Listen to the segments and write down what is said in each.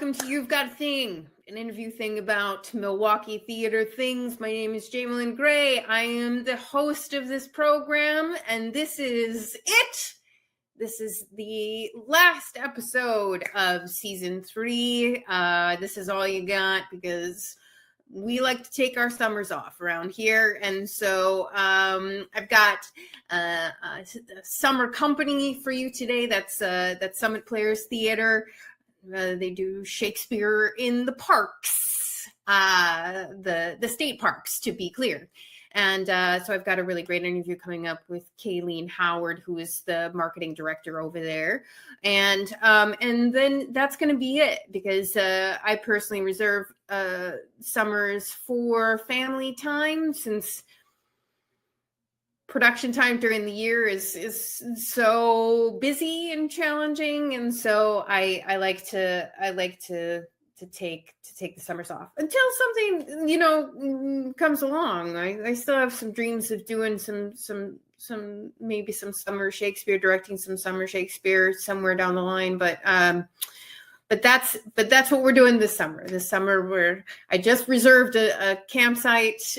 welcome to You've Got a Thing, an interview thing about Milwaukee theater things. My name is Jaimelyn Gray. I am the host of this program, and this is it. This is the last episode of season 3. This is all you got because we like to take our summers off around here. And so I've got a summer company for you today. That's Summit Players Theater. They do Shakespeare in the parks, the state parks, to be clear. And so I've got a really great interview coming up with Kaylene Howard, who is the marketing director over there. And then that's going to be it, because I personally reserve summers for family time, since production time during the year is so busy and challenging. And so I like to take the summers off until something comes along. I still have some dreams of doing some maybe some summer Shakespeare, directing some summer Shakespeare somewhere down the line, but that's what we're doing this summer. This summer, where I just reserved a campsite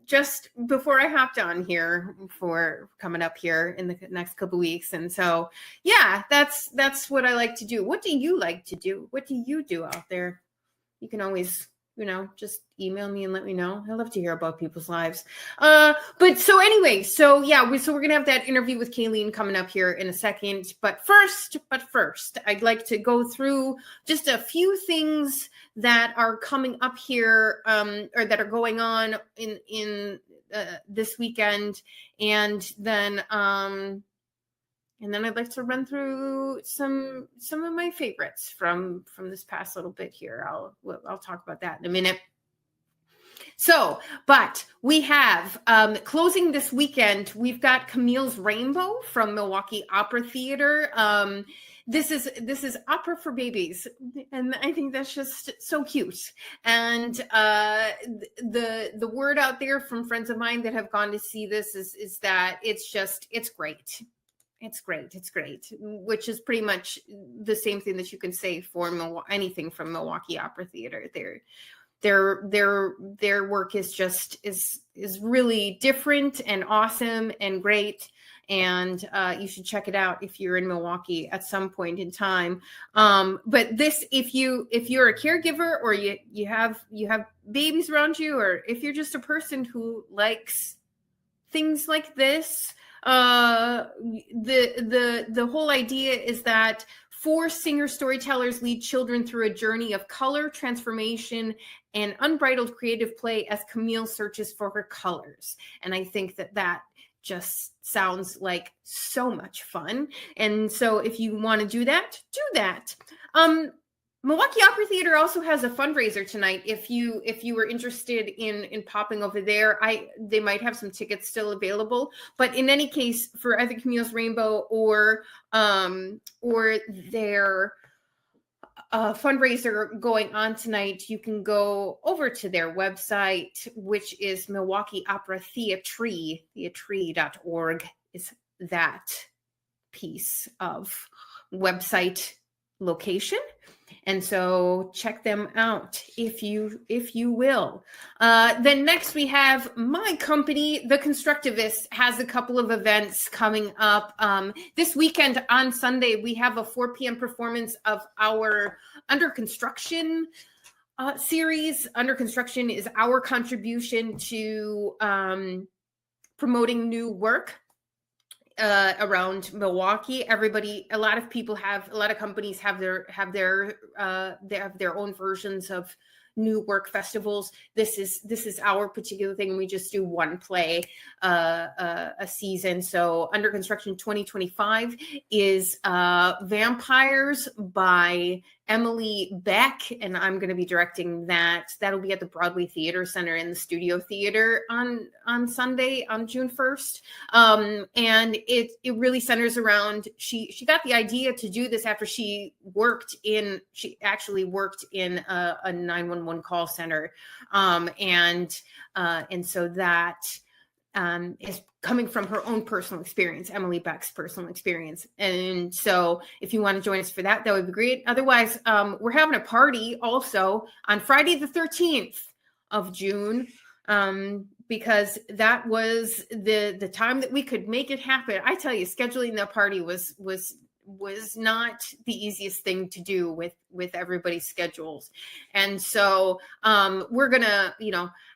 just before I hopped on here for coming up here in the next couple of weeks. And so, yeah, that's what I like to do. What do you like to do? What do you do out there? You can always, just email me and let me know. I love to hear about people's lives. But so anyway, so yeah, we're going to have that interview with Kaylene coming up here in a second. But first, I'd like to go through just a few things that are coming up here, or that are going on in this weekend. And then I'd like to run through some of my favorites from this past little bit here. I'll talk about that in a minute. So, but we have closing this weekend, we've got Camille's Rainbow from Milwaukee Opera Theater. This is opera for babies, and I think that's just so cute. And the word out there from friends of mine that have gone to see this is that it's great. It's great, which is pretty much the same thing that you can say for anything from Milwaukee Opera Theater. Their work is really different and awesome and great. And you should check it out if you're in Milwaukee at some point in time. But this, if you're a caregiver, or you have babies around you, or if you're just a person who likes things like this, the whole idea is that 4 singer storytellers lead children through a journey of color, transformation, and unbridled creative play as Camille searches for her colors. And I think that just sounds like so much fun. And so if you want to do that, do that. Milwaukee Opera Theater also has a fundraiser tonight. If you were interested in popping over there, they might have some tickets still available. But in any case, for either Camille's Rainbow or their fundraiser going on tonight, you can go over to their website, which is Milwaukee Opera theatre.org is that piece of website location. And so check them out if you will. Then next we have my company, The Constructivist, has a couple of events coming up. This weekend on Sunday, we have a 4 p.m. performance of our Under Construction series. Under Construction is our contribution to promoting new work around Milwaukee. A lot of companies have their own versions of new work festivals. This is our particular thing. We just do one play a season. So Under Construction 2025 is Vampires by Emily Beck, and I'm going to be directing that. That'll be at the Broadway Theater Center in the Studio Theater on Sunday, on June 1st. And it really centers around, she got the idea to do this after she actually worked in a 911 call center. And so that is coming from her own personal experience, Emily Beck's personal experience. And so if you want to join us for that, that would be great. Otherwise, we're having a party also on Friday, the 13th of June, because that was the time that we could make it happen. I tell you, scheduling that party was not the easiest thing to do with everybody's schedules. And so we're gonna,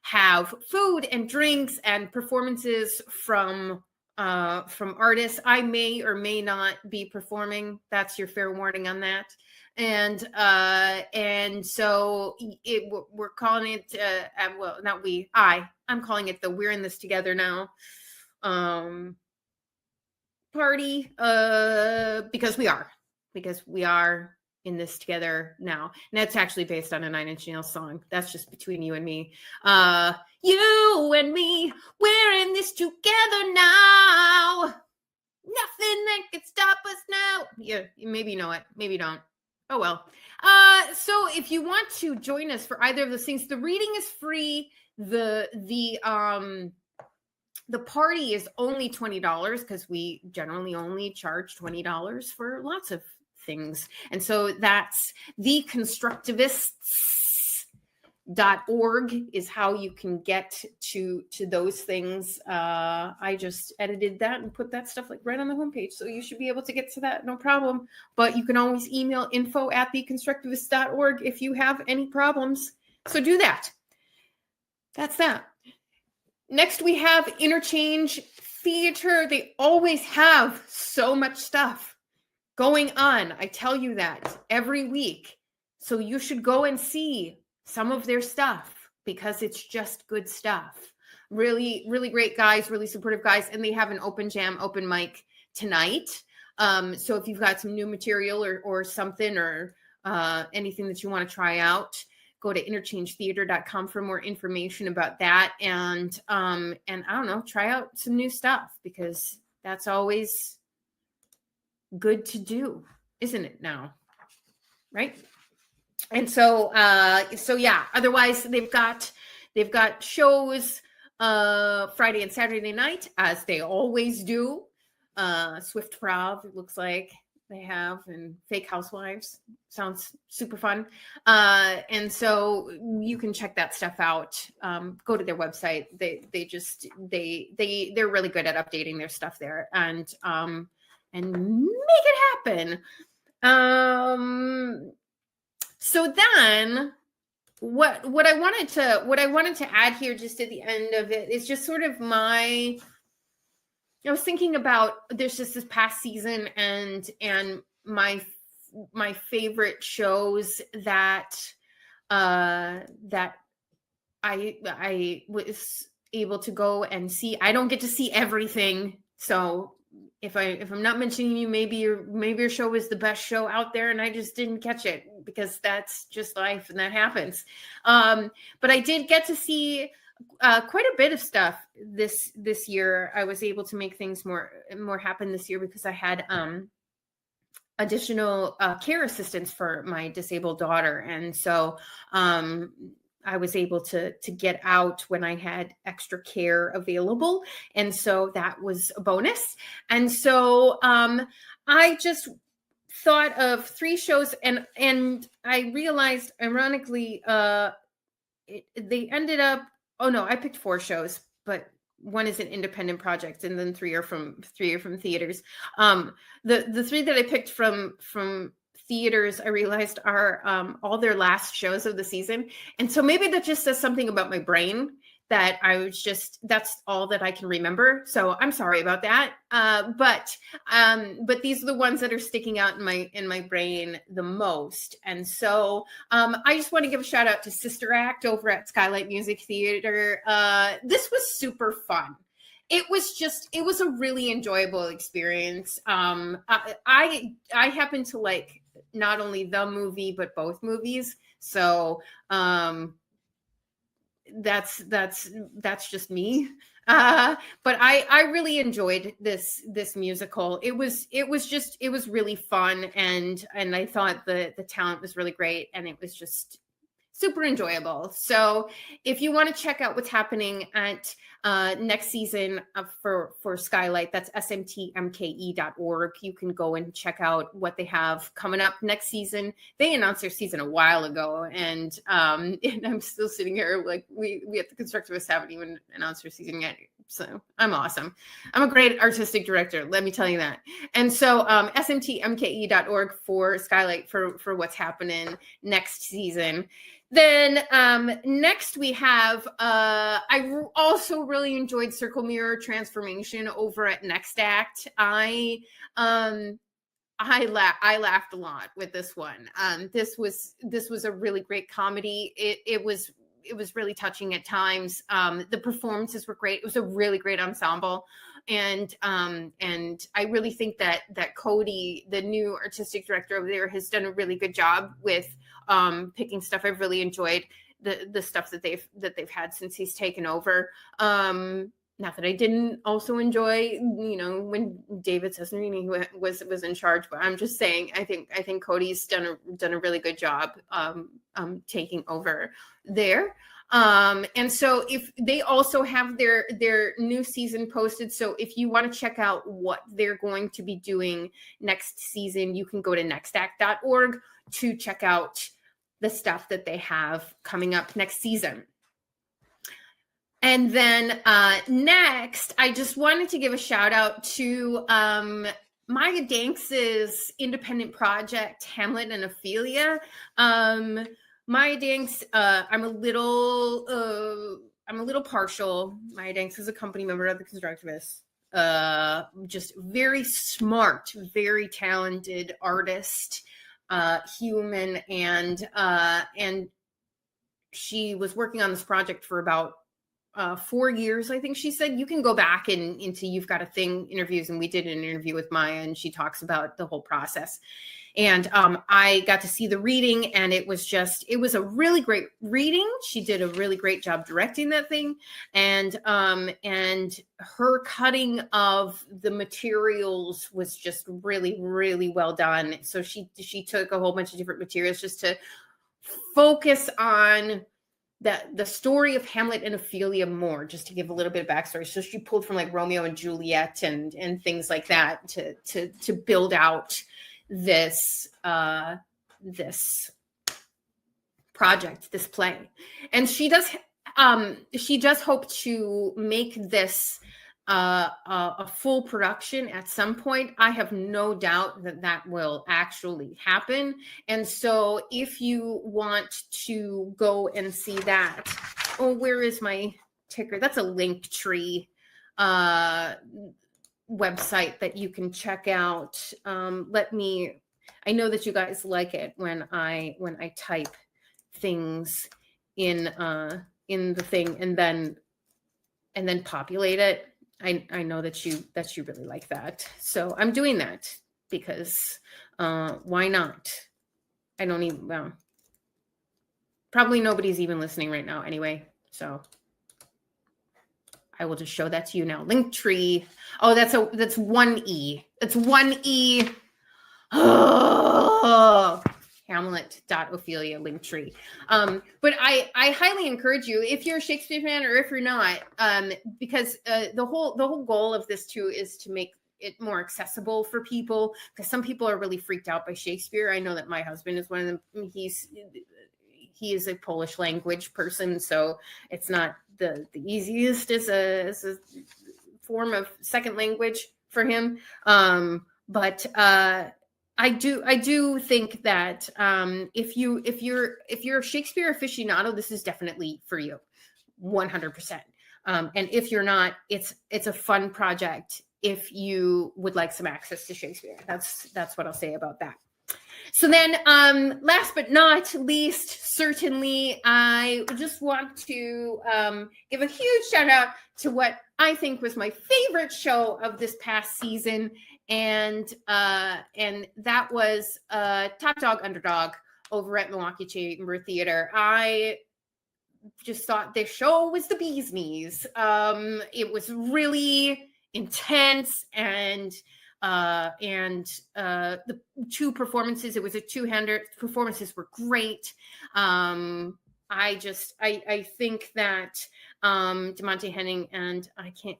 have food and drinks and performances from artists. I may or may not be performing. That's your fair warning on that. And so we're calling it, well, not we, I'm calling it the We're in This Together Now party, because we are in this together now. And that's actually based on a 9 Inch Nails song. That's just between you and me. You and me, we're in this together now. Nothing that can stop us now. Yeah, maybe you know it, maybe you don't. Oh well. So if you want to join us for either of those things, the reading is free. The party is only $20 because we generally only charge $20 for lots of things. And so that's theconstructivists.org is how you can get to those things. I just edited that and put that stuff like right on the homepage. So you should be able to get to that, no problem. But you can always email info@theconstructivists.org if you have any problems. So do that. That's that. Next, we have Interchange Theater. They always have so much stuff going on. I tell you that every week. So you should go and see some of their stuff because it's just good stuff. Really, really great guys, really supportive guys. And they have an open jam, open mic tonight. So if you've got some new material or something or anything that you want to try out, go to interchangetheater.com for more information about that. And I don't know, try out some new stuff because that's always good to do, isn't it now? Right? And so yeah, otherwise they've got shows Friday and Saturday night, as they always do. Swift Prov, it looks like they have, and Fake Housewives. Sounds super fun. And so you can check that stuff out. Go to their website. They're really good at updating their stuff there and make it happen. So then what I wanted to add here just at the end of it is just sort of I was thinking about there's just this past season and my favorite shows that I was able to go and see. I don't get to see everything, so if I'm not mentioning you, maybe your show is the best show out there and I just didn't catch it because that's just life and that happens. But I did get to see quite a bit of stuff this year. I was able to make things more happen this year because I had additional care assistance for my disabled daughter, and so I was able to get out when I had extra care available, and so that was a bonus. And so I just thought of 3 shows, and I realized, ironically, they ended up. Oh no, I picked 4 shows, but one is an independent project, and then 3 are from theaters. The 3 that I picked from theaters, I realized are all their last shows of the season, and so maybe that just says something about my brain that that's all that I can remember. So I'm sorry about that. But these are the ones that are sticking out in my brain the most. And so I just want to give a shout out to Sister Act over at Skylight Music Theater. This was super fun. It was a really enjoyable experience. I happen to like not only the movie, but both movies. So that's just me. But I really enjoyed this musical. It was really fun, and I thought the talent was really great, and it was just super enjoyable. So if you want to check out what's happening at next season for Skylight, that's smtmke.org. You can go and check out what they have coming up next season. They announced their season a while ago, and I'm still sitting here like we at the Constructivists haven't even announced their season yet. So I'm awesome. I'm a great artistic director, let me tell you that. And so smtmke.org for Skylight for what's happening next season. Then next we have, I also really enjoyed Circle Mirror Transformation over at Next Act. I laughed a lot with this one. This was a really great comedy. It was really touching at times. The performances were great. It was a really great ensemble. And I really think that Cody, the new artistic director over there, has done a really good job with picking stuff. I've really enjoyed the stuff that they've had since he's taken over. Not that I didn't also enjoy, when David Cesnarini was in charge, but I'm just saying, I think Cody's done a really good job taking over there. And so if they also have their new season posted, so if you want to check out what they're going to be doing next season, you can go to nextact.org to check out the stuff that they have coming up next season. And then next, I just wanted to give a shout out to Maya Danks's independent project, Hamlet and Ophelia. Maya Danks, I'm a little partial. Maya Danks is a company member of the Constructivists. Just very smart, very talented artist, human, and she was working on this project for about 4 years, I think she said. You can go back into You've Got a Thing interviews, and we did an interview with Maya, and she talks about the whole process. And I got to see the reading, and it was a really great reading. She did a really great job directing that thing, and her cutting of the materials was just really, really well done. So she took a whole bunch of different materials just to focus on the story of Hamlet and Ophelia more, just to give a little bit of backstory. So she pulled from like Romeo and Juliet and things like that to build out this project, this play. And she does hope to make this a full production at some point. I have no doubt that will actually happen. And so if you want to go and see that, where is my ticker? That's a Linktree website that you can check out. I know that you guys like it when I type things in the thing and then populate it. I know that you really like that. So I'm doing that because why not? I don't even, well, probably nobody's even listening right now anyway. So I will just show that to you now. Linktree. Oh, that's one E. That's one E. Oh, Hamlet.Ophelia Linktree. But I highly encourage you, if you're a Shakespeare fan or if you're not, because the whole goal of this too is to make it more accessible for people, because some people are really freaked out by Shakespeare. I know that my husband is one of them. He is a Polish language person, so it's not the easiest as a form of second language for him. But I do think that if you're a Shakespeare aficionado, this is definitely for you, 100%. And if you're not, it's a fun project if you would like some access to Shakespeare. That's what I'll say about that. So then, last but not least, certainly, I just want to give a huge shout out to what I think was my favorite show of this past season, and that was Top Dog Underdog over at Milwaukee Chamber Theater. I just thought this show was the bee's knees. It was really intense, and the two performances, it was a two-hander. Performances were great. I think that DeMonte Henning and I can't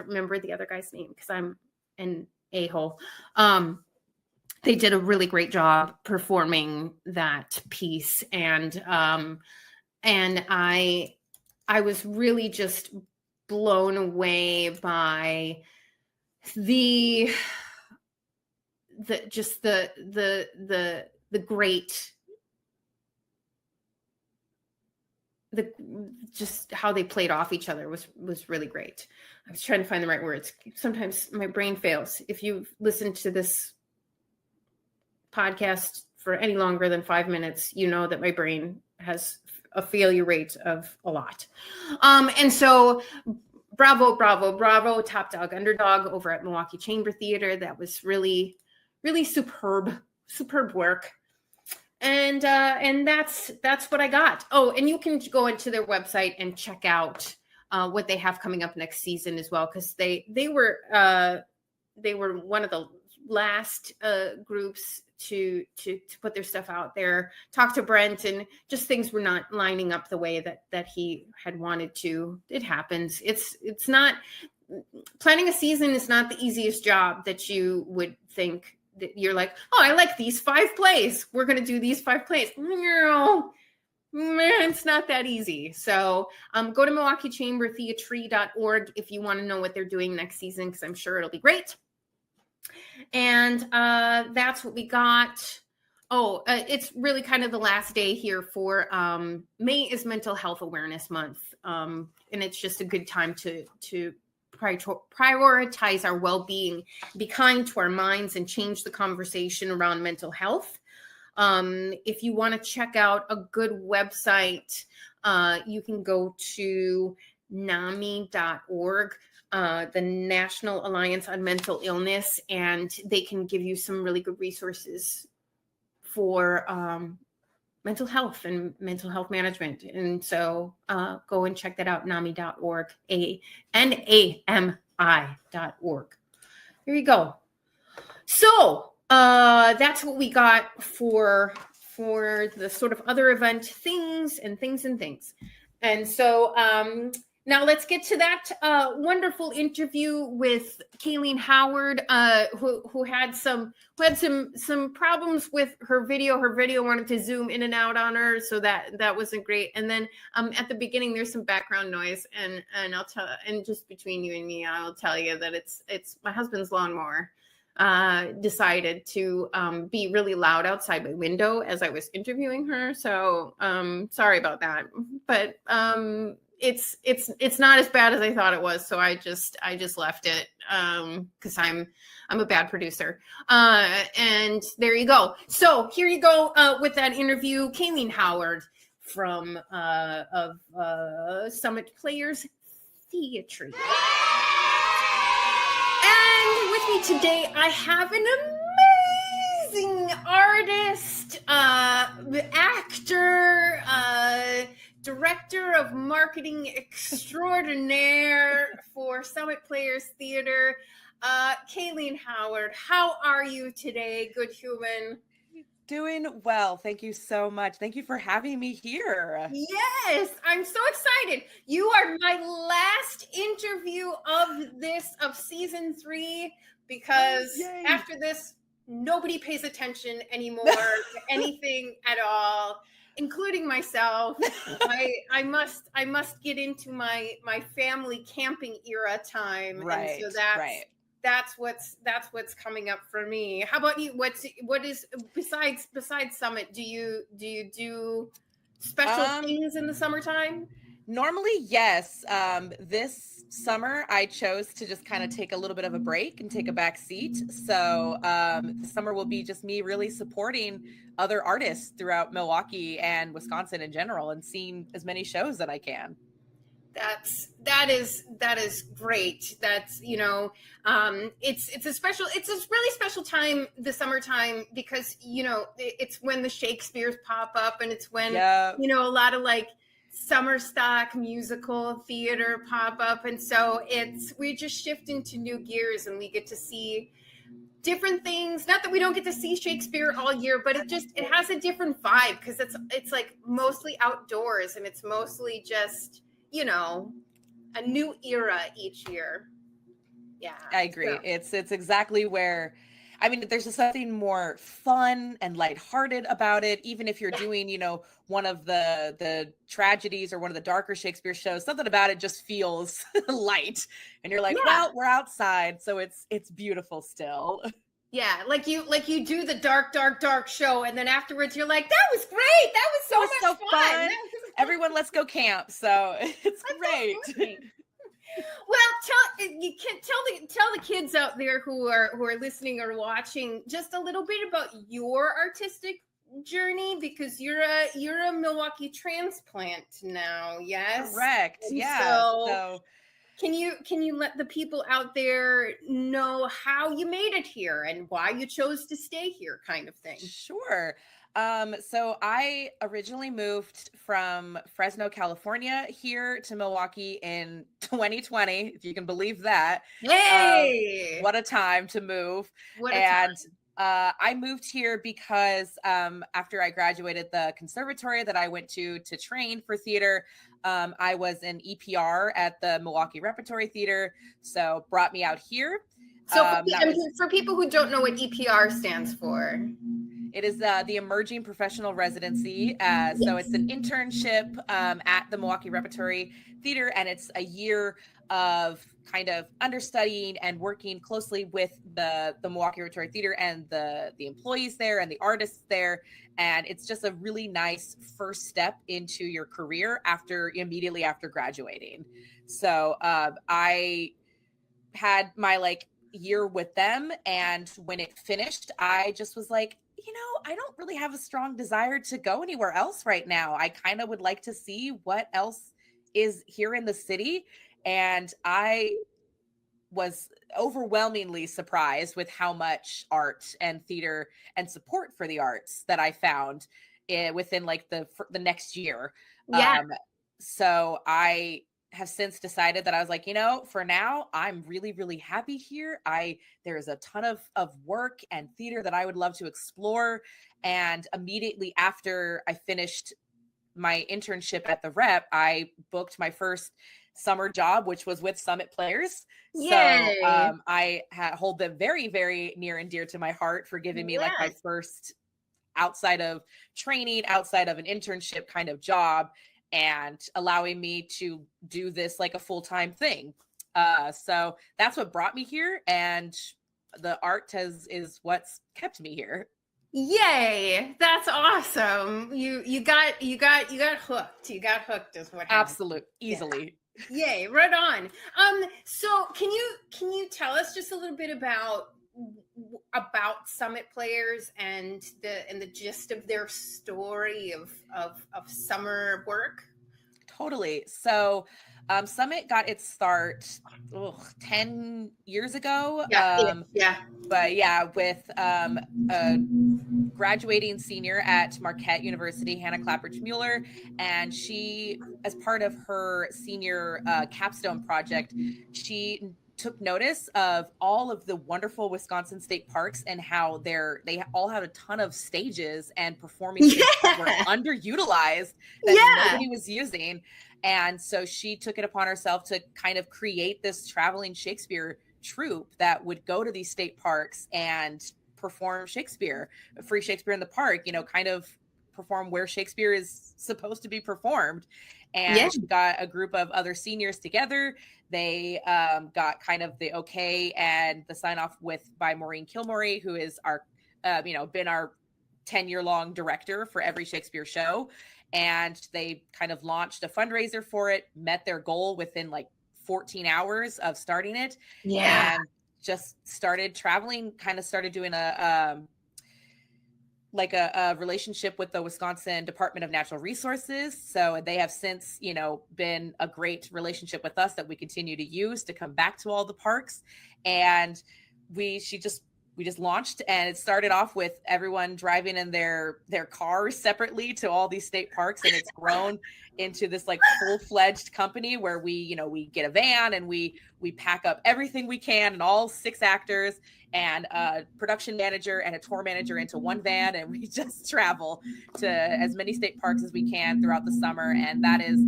remember the other guy's name because I'm an a-hole. They did a really great job performing that piece, and I was really just blown away by the great, just how they played off each other was really great. I was trying to find the right words. Sometimes my brain fails. If you've listened to this podcast for any longer than 5 minutes, you know that my brain has a failure rate of a lot. And so bravo, Top Dog Underdog over at Milwaukee Chamber Theater. That was really, really superb work. And that's what I got. Oh, and you can go into their website and check out what they have coming up next season as well, because they were one of the last groups to put their stuff out there. Talk to Brent, and just things were not lining up the way that he had wanted to. It happens. It's not, planning a season is not the easiest job that you would think. That you're like, oh, I like these 5 plays. We're going to do these 5 plays. No, man, it's not that easy. So go to MilwaukeeChamberTheatre.org if you want to know what they're doing next season, because I'm sure it'll be great. And that's what we got. Oh, it's really kind of the last day here for May is Mental Health Awareness Month. And it's just a good time to prioritize our well-being, be kind to our minds, and change the conversation around mental health. If you want to check out a good website, you can go to NAMI.org, the National Alliance on Mental Illness, and they can give you some really good resources for mental health and mental health management. And so go and check that out, NAMI.org, NAMI.org. There you go. So that's what we got for the sort of other event things. And so now let's get to that wonderful interview with Kaylene Howard, who had some problems with her video. Her video wanted to zoom in and out on her, so that wasn't great. And then at the beginning, there's some background noise, and I'll tell. And just between you and me, I'll tell you that it's my husband's lawnmower decided to be really loud outside my window as I was interviewing her. So sorry about that, but it's not as bad as I thought it was. So I just left it because I'm a bad producer. And there you go. So here you go with that interview, Kaylene Howard from Summit Players Theatre. And with me today, I have an amazing artist, actor, director of marketing extraordinaire for Summit Players Theatre, Kaylene Howard. How are you today, good human? Doing well. Thank you so much. Thank you for having me here. Yes, I'm so excited. You are my last interview of season 3, because after this, nobody pays attention anymore to anything at all, including myself. I must get into my family camping era time. Right. And so that's what's coming up for me. How about you? What is besides Summit? Do you do special things in the summertime? Normally, yes. This summer, I chose to just kind of take a little bit of a break and take a back seat. So the summer will be just me really supporting other artists throughout Milwaukee and Wisconsin in general, and seeing as many shows that I can. That is great. That's, it's a really special time, the summertime, because, it's when the Shakespeares pop up, and it's when, a lot of like summer stock musical theater pop-up, and so we just shift into new gears, and we get to see different things. Not that we don't get to see Shakespeare all year, but it has a different vibe, because it's like mostly outdoors, and it's mostly just, you know, a new era each year. Yeah, I agree. It's exactly where, I mean, there's just something more fun and lighthearted about it. Even if you're doing, you know, one of the tragedies or one of the darker Shakespeare shows, something about it just feels light, and you're like, well, we're outside, so it's beautiful still. Yeah, like you do the dark show, and then afterwards you're like, that was great. That was so much fun. Everyone, let's go camp. So it's great. Well, you can tell the kids out there who are listening or watching just a little bit about your artistic journey, because you're a Milwaukee transplant now. Yes, correct. And yeah. So can you let the people out there know how you made it here and why you chose to stay here, kind of thing? Sure. So I originally moved from Fresno, California here to Milwaukee in 2020, if you can believe that. Hey, what a time to move. I moved here because after I graduated the conservatory that I went to train for theater, I was an EPR at the Milwaukee Repertory Theater, so brought me out here. So for people who don't know what EPR stands for, it is the Emerging Professional Residency. So it's an internship at the Milwaukee Repertory Theater, and it's a year of kind of understudying and working closely with the Milwaukee Repertory Theater and the employees there and the artists there. And it's just a really nice first step into your career immediately after graduating. So I had my year with them, and when it finished, I just was like, you know, I don't really have a strong desire to go anywhere else right now. I kind of would like to see what else is here in the city. And I was overwhelmingly surprised with how much art and theater and support for the arts that I found within the next year. Yeah. So I have since decided that I was like, you know, for now, I'm really, really happy here. There's a ton of work and theater that I would love to explore. And immediately after I finished my internship at the Rep, I booked my first summer job, which was with Summit Players. Yay. So I hold them very, very near and dear to my heart for giving me my first outside of training, outside of an internship kind of job, and allowing me to do this like a full-time thing. So that's what brought me here, and the art is what's kept me here. Yay, that's awesome. You got hooked. You got hooked is what happened. Absolutely, easily. Yeah. Yay, right on. So can you tell us just a little bit about Summit Players and the gist of their story of summer work? Totally. So Summit got its start 10 years ago. But yeah, with a graduating senior at Marquette University, Hannah Clapperch Mueller, and she, as part of her senior capstone project, she took notice of all of the wonderful Wisconsin state parks and how they all have a ton of stages and performing spaces that were underutilized that nobody was using. And so she took it upon herself to kind of create this traveling Shakespeare troupe that would go to these state parks and perform Shakespeare, free Shakespeare in the park, you know, kind of perform where Shakespeare is supposed to be performed. And she got a group of other seniors together. They got kind of the okay and the sign off by Maureen Kilmorey, who is our, been our 10-year-long director for every Shakespeare show. And they kind of launched a fundraiser for it, met their goal within 14 hours of starting it. Yeah. And just started traveling, kind of started doing a relationship with the Wisconsin Department of Natural Resources. So they have since, been a great relationship with us that we continue to use to come back to all the parks. And she just just launched, and it started off with everyone driving in their cars separately to all these state parks, and it's grown into this like full-fledged company where we get a van and we pack up everything we can and all 6 actors and a production manager and a tour manager into one van, and we just travel to as many state parks as we can throughout the summer. And that is,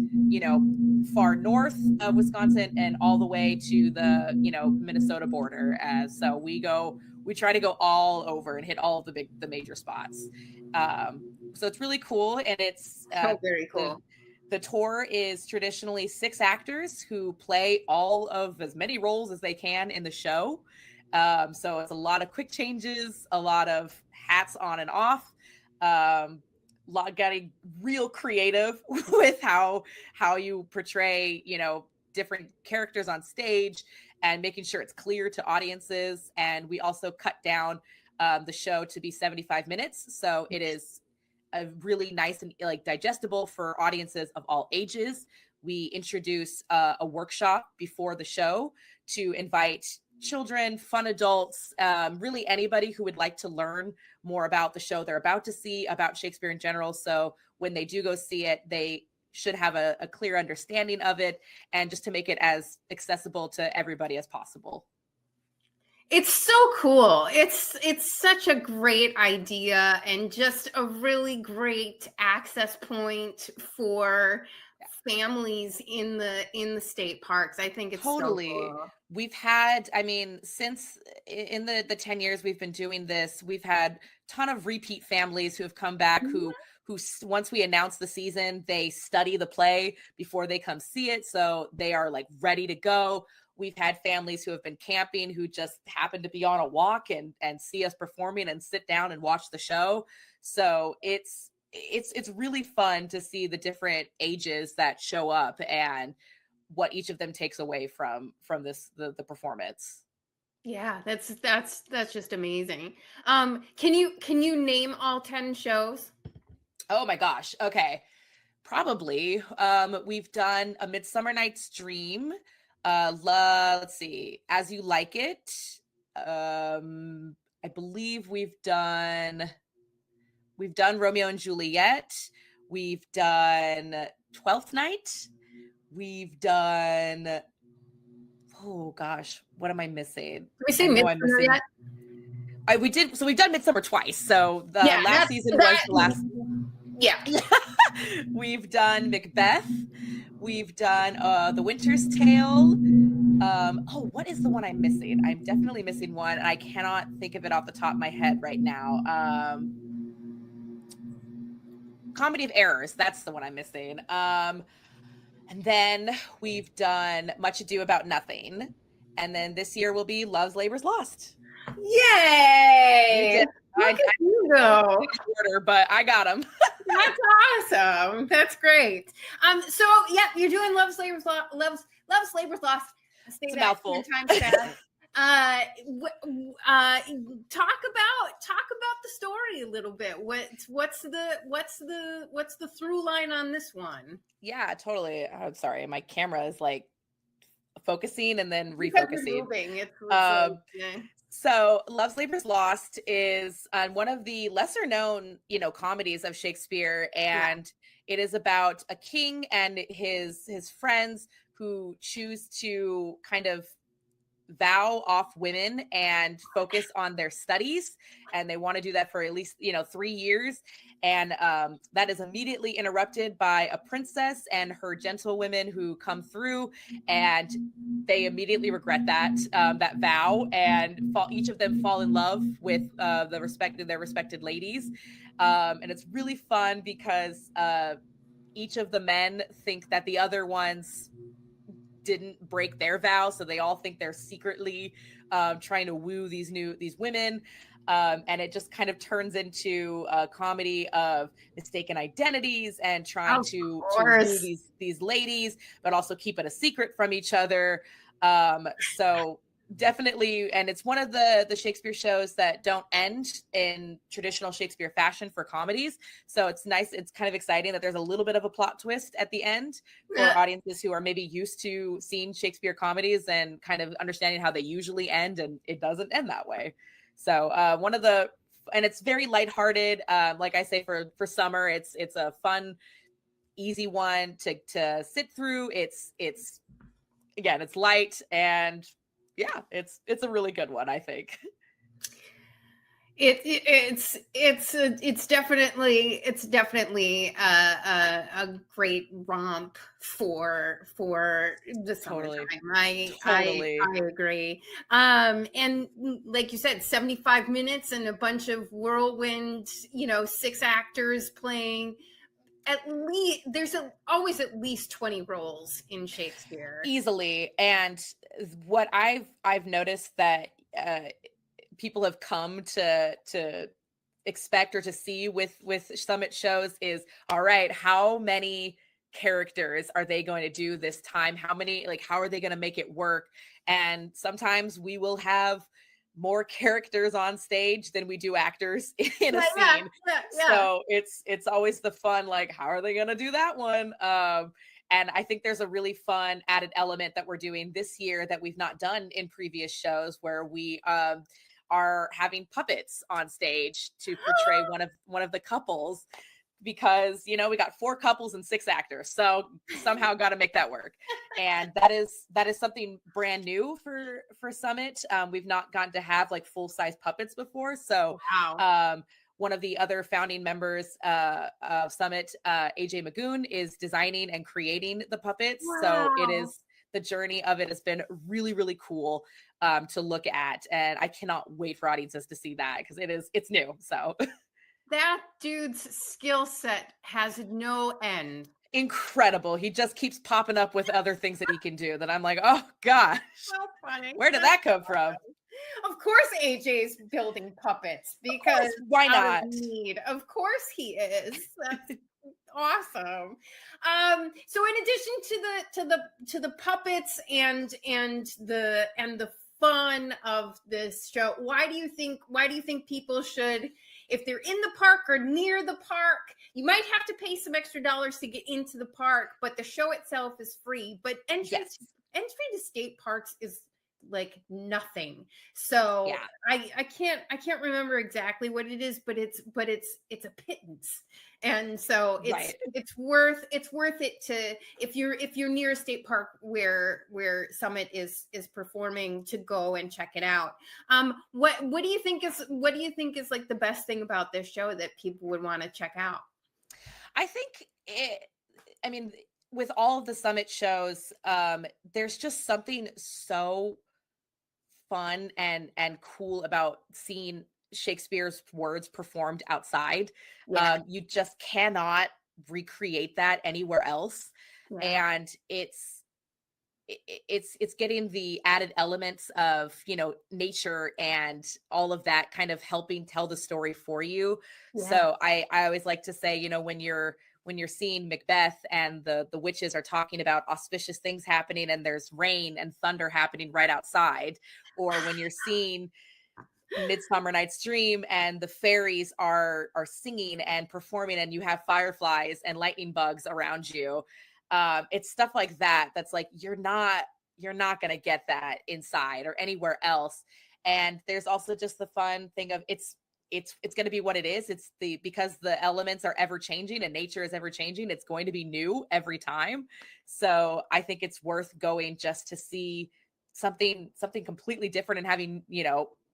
far north of Wisconsin and all the way to the, Minnesota border. So we try to go all over and hit all of the major spots. So it's really cool. And it's very cool. The tour is traditionally 6 actors who play all of as many roles as they can in the show. So it's a lot of quick changes, a lot of hats on and off, getting real creative with how you portray, different characters on stage and making sure it's clear to audiences. And we also cut down the show to be 75 minutes. So it is a really nice and like digestible for audiences of all ages. We introduce a workshop before the show to invite children, fun adults, really anybody who would like to learn more about the show they're about to see, about Shakespeare in general. So when they do go see it, they should have a clear understanding of it, and just to make it as accessible to everybody as possible. It's so cool. It's such a great idea, and just a really great access point for families in the state parks. I think it's totally so cool. We've had, since in the 10 years we've been doing this, we've had a ton of repeat families who have come back, who once we announce the season, they study the play before they come see it. So they are like ready to go. We've had families who have been camping who just happen to be on a walk and see us performing and sit down and watch the show. So it's really fun to see the different ages that show up and what each of them takes away from the performance. Yeah, that's just amazing. Can you name all 10 shows? Oh my gosh. Okay. Probably. We've done A Midsummer Night's Dream. Let's see, As You Like It. I believe we've done Romeo and Juliet. We've done Twelfth Night. We've done, oh gosh, what am I missing? Did we say Midsummer yet? We did. So we've done Midsummer twice. So the last season was the last. Yeah. We've done Macbeth. We've done The Winter's Tale. What is the one I'm missing? I'm definitely missing one, and I cannot think of it off the top of my head right now. Comedy of Errors. That's the one I'm missing. And then we've done Much Ado About Nothing. And then this year will be Love's Labor's Lost. Yay! Look at you go. But I got them. That's awesome. That's great. So yeah, you're doing Love's Labor's Lost. It's a mouthful. Talk about the story a little bit. What's the through line on this one? Yeah, totally. I'm sorry, my camera is like focusing and then refocusing. So Love's Labor's Lost is one of the lesser known, comedies of Shakespeare. And it is about a king and his friends who choose to kind of vow off women and focus on their studies. And they want to do that for at least, 3 years. And that is immediately interrupted by a princess and her gentlewomen who come through, and they immediately regret that vow, and each of them fall in love with their respected ladies. And it's really fun because each of the men think that the other ones didn't break their vow, so they all think they're secretly trying to woo these women. And it just kind of turns into a comedy of mistaken identities and trying to woo these ladies, but also keep it a secret from each other. So definitely, and it's one of the Shakespeare shows that don't end in traditional Shakespeare fashion for comedies. So it's nice. It's kind of exciting that there's a little bit of a plot twist at the end for audiences who are maybe used to seeing Shakespeare comedies and kind of understanding how they usually end, and it doesn't end that way. So and it's very lighthearted. Like I say, for summer, it's a fun, easy one to sit through. It's again, it's light, and yeah, it's a really good one, I think. It's definitely a great romp for the summertime. Totally. I agree. And like you said, 75 minutes and a bunch of whirlwind, 6 actors playing. At least there's always at least 20 roles in Shakespeare, easily. And what I've noticed that people have come to expect or to see with summit shows is, all right, how many characters are they going to do this time? How many, like, how are they going to make it work? And sometimes we will have more characters on stage than we do actors in a scene. Yeah. So it's always the fun, like, how are they going to do that one? And I think there's a really fun added element that we're doing this year that we've not done in previous shows, where we are having puppets on stage to portray one of the couples, because we got 4 couples and 6 actors, so somehow got to make that work. And that is something brand new for Summit. We've not gotten to have like full-size puppets before. So wow. One of the other founding members of Summit, AJ Magoon, is designing and creating the puppets. Wow. So it is, the journey of it has been really, really cool to look at. And I cannot wait for audiences to see that, because it's new. So that dude's skill set has no end. Incredible. He just keeps popping up with other things that he can do that I'm like, oh gosh, so funny. Where did that come from? Of course AJ's building puppets, because why not? Of course he is. That's awesome. So in addition to the puppets and the fun of this show, why do you think people should, if they're in the park or near the park, you might have to pay some extra dollars to get into the park, but the show itself is free, but entry to state parks is like nothing. So yeah. I can't remember exactly what it is, but it's a pittance. And so it's worth it to, if you're near a state park where Summit is performing, to go and check it out. What do you think is like the best thing about this show that people would want to check out? I think with all of the Summit shows, there's just something so fun and cool about seeing Shakespeare's words performed outside. Yeah. You just cannot recreate that anywhere else. Yeah. And it's getting the added elements of, nature and all of that kind of helping tell the story for you. Yeah. So I always like to say, when you're seeing Macbeth and the witches are talking about auspicious things happening, and there's rain and thunder happening right outside, or when you're seeing Midsummer Night's Dream and the fairies are singing and performing, and you have fireflies and lightning bugs around you. It's stuff like that that's like, you're not going to get that inside or anywhere else. And there's also just the fun thing of it's going to be what it is. Because the elements are ever changing and nature is ever changing, it's going to be new every time. So I think it's worth going just to see something completely different and having,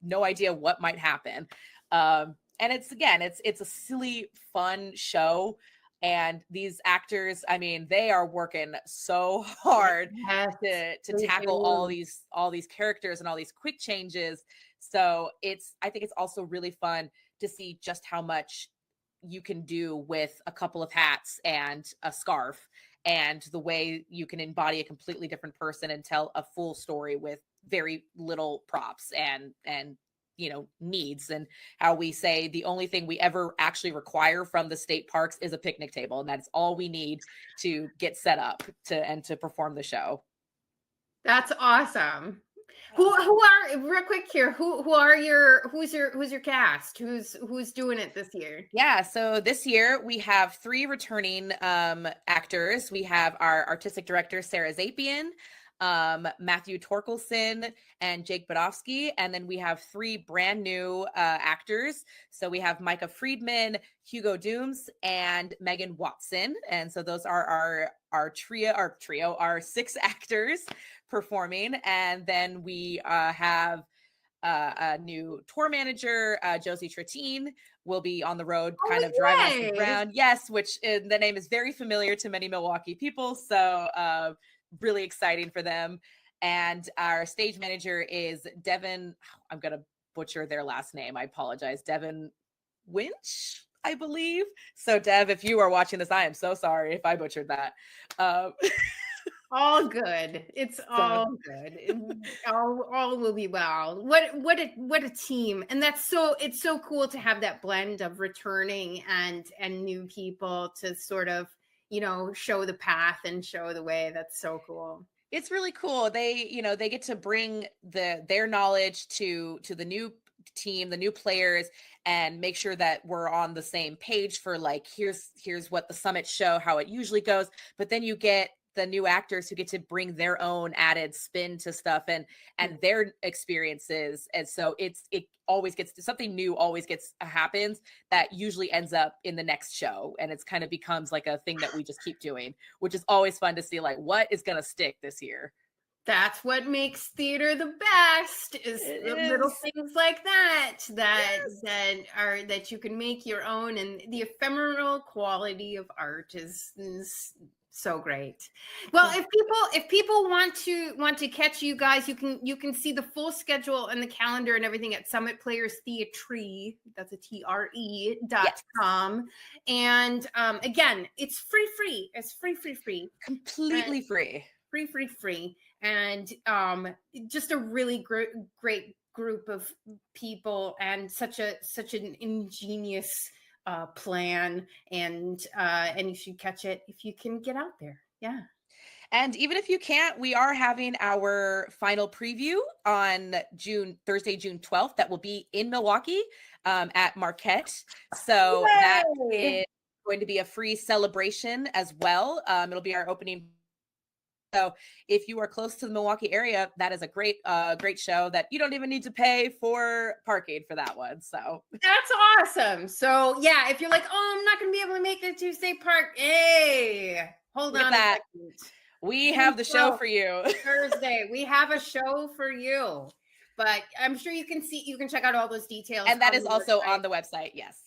no idea what might happen. And it's a silly, fun show. And these actors, they are working so hard to tackle all these characters and all these quick changes. So I think it's also really fun to see just how much you can do with a couple of hats and a scarf, and the way you can embody a completely different person and tell a full story with very little props and needs. And how we say the only thing we ever actually require from the state parks is a picnic table, and that's all we need to get set up to perform the show. That's awesome. Who are, real quick here, who's your cast? Who's doing it this year? Yeah, so this year we have 3 returning actors. We have our artistic director, Sarah Zapian. Matthew Torkelson and Jake Badofsky. And then we have 3 brand new actors. So we have Micah Friedman, Hugo Dooms, and Megan Watson. And so those are our trio, our 6 actors performing. And then we have a new tour manager, Josie Tratine, will be on the road, kind of driving us around. Yes, which the name is very familiar to many Milwaukee people. So really exciting for them. And our stage manager is Devin. I'm going to butcher their last name. I apologize. Devin Winch, I believe. So Dev, if you are watching this, I am so sorry if I butchered that. All good. It's all good. All will be well. What a team. And it's so cool to have that blend of returning and new people to sort of, show the path and show the way. That's so cool. It's really cool. They get to bring their knowledge to the new team, the new players, and make sure that we're on the same page for like, here's what the summit show, how it usually goes. But then you get the new actors who get to bring their own added spin to stuff and their experiences. And so it always gets something new, always happens that usually ends up in the next show. And it's kind of becomes like a thing that we just keep doing, which is always fun to see, like, what is going to stick this year. That's what makes theater the best, is the little things like that you can make your own, and the ephemeral quality of art is so great. Well, if people want to catch you guys, you can see the full schedule and the calendar and everything at Summit Players Theatre. That's a TRE.com. And again, it's free. It's free. Completely free. Free. And just a really great group of people, and such an ingenious plan, and you should catch it if you can get out there. Yeah. And even if you can't, we are having our final preview on Thursday, June 12th. That will be in Milwaukee at Marquette. So Yay! That is going to be a free celebration as well. It'll be our opening. So if you are close to the Milwaukee area, that is a great show that you don't even need to pay for parking for that one. So that's awesome. So yeah, if you're like, oh, I'm not going to be able to make it to State Park. Hey, hold on a second. We have the show for you. Thursday, we have a show for you. But I'm sure you can check out all those details. And that is also on the website. Yes.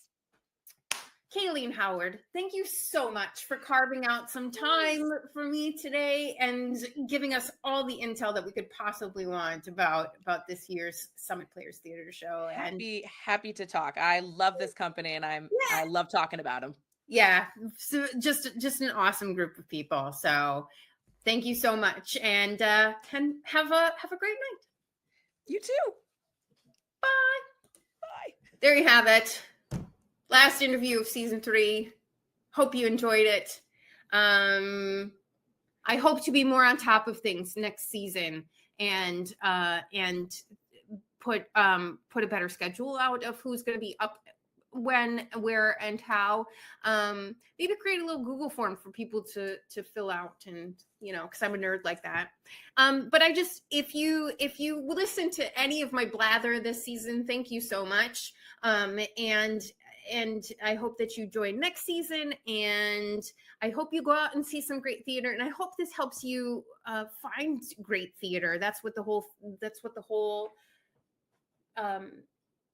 Kaylene Howard, thank you so much for carving out some time for me today and giving us all the intel that we could possibly want about this year's Summit Players Theater show. And happy to talk. I love this company, and I love talking about them. Yeah, so just an awesome group of people. So thank you so much, and have a great night. You too. Bye. There you have it. Last interview of season 3. Hope you enjoyed it. I hope to be more on top of things next season and put a better schedule out of who's going to be up when, where, and how. Maybe create a little Google form for people to fill out, and because I'm a nerd like that. But I just, if you listen to any of my blather this season, thank you so much. And I hope that you join next season, and I hope you go out and see some great theater. And I hope this helps you find great theater. That's what the whole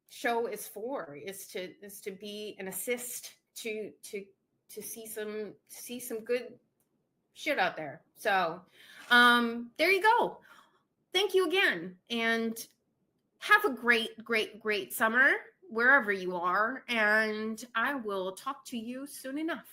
show is for, is to be an assist to see some good shit out there. So there you go. Thank you again, and have a great summer wherever you are, and I will talk to you soon enough.